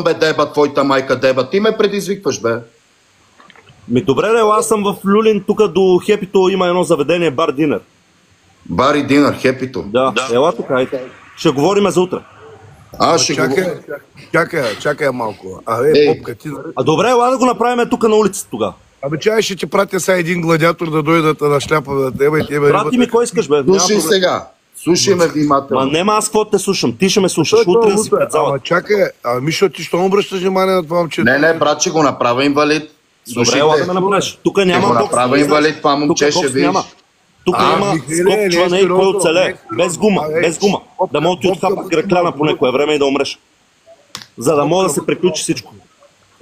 бе, деба, твоята майка, деба. Ти ме предизвикваш, бе. Ми добре, аз съм в Люлин, тук до Хепито има едно заведение, бар Динер. Бар и Динер, Хепито. Да, ела тук, айде. Ще говорим за утре. Чакай малко. Бобка, ти... Добре, ела да го направим тук на улицата тогава. Чай ще ти пратя сега един гладиатор да дойдат на шляпа на тебе и тебе. Прати ми кой искаш, бе. Слушай сега. Слушай ме внимателно. Нема аз какво те слушам. Ти ще ме слушаш. Утре да си пред залата. Чакай, Мишо, ти що обръщаш внимание на това момче? Не, брат, ще го направя инвалид. Добре, ела да ме направиш. Тук няма бокс. Ще го направя инвалид, това момче ще видиш. Тук има скопчване и кой оцелее. Без гума, без гума. Да мога ти отхапат гръкляна по някое време и да умреш. За да мога да се приключи всичко.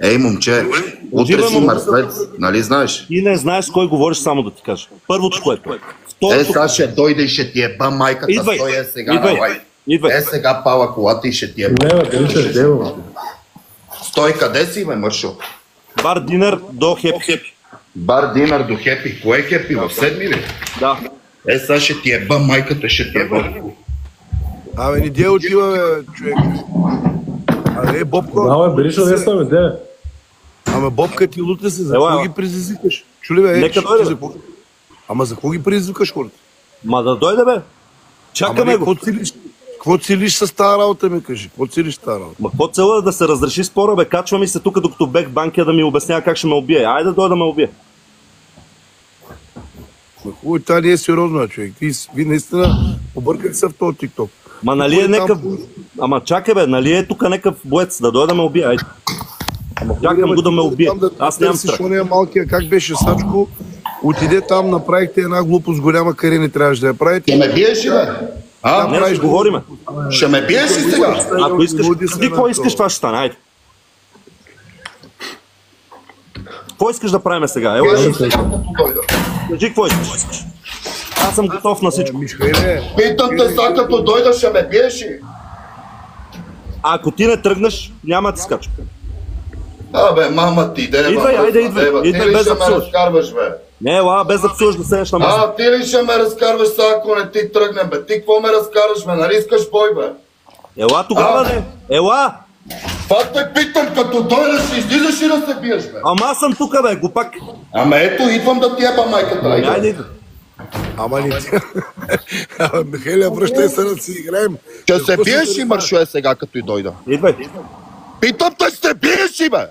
Ей, момче, утре си мъртвец, нали знаеш? Ти не знаеш с кой говориш, само да ти кажа. Първото, което е. Сега ще дойде и ще ти еба майката. Идвай, Стой сега на лайв. Сега пала колата и ще ти еба. Стой, къде си, бе, Мършо? Бар Динер до Хепи. Бар Динер до Хепи. Кое е Хепи? В седми ли? Да. Сега ще ти еба майката, ще ти еба. Не де отива, бе, човек. Бобко. Бериша, не става, де? Бобка, ти лута се, за кого ги предизвикаш? Чули, бе, нека дойде, бе. За кого ги предизвикаш, хората? Ма да дойде, бе. Чакаме го. Какво целиш с тази работа, ми кажи? Какво целиш с тази работа? Ма какво цела да се разреши спора, бе? Качва ми се тук, докато бех банкия да ми обяснява как ще ме убие. Айде да дойде да ме убие. Хубаво, това не е сериозно, човек. Ви наистина обърках се в този тикток. Ма нали е някакъв... Ама чакай, бе, нали е тук някакъв боец, да дойде да ме убие, айде. Ама чакам го да ме убие. Аз нямам страх. Малкия, как беше Сачко, отиде там, направихте една глупост голяма, къде не трябваше да я правите. Ще ме биеш ли, бе? Не, ще говориме. Ще ме биеш ли сега? Ако искаш, ти какво искаш, това ще стане, айде. Какво искаш да правим сега? Кажи какво искаш. Аз съм готов на всичко. Питам те сега като дойда, ще ме биеш ли? Ако ти не тръгнеш, няма да ти скача. Абе, мама ти, деба. Идвай, ти ли ще ме разкарваш, бе? Не, ела, без да псуваш да седеш на маса. Ти ли ще ме разкарваш сега, ако не ти тръгнем, бе? Ти какво ме разкарваш, бе? Нали искаш бой, бе? Ела тогава, не. Ела! Това те питам, като дойдеш, излизаш и да се биеш, бе? Ама аз съм тука, бе, глупак. Ама ето, идвам да ти еба майката. Айде, идва. Ама не ти. Михайле, връщай се да си играем. Ще се биеш и Мършо е сега, като и дойда. Идвай. Питам те, ще биеш и, бе?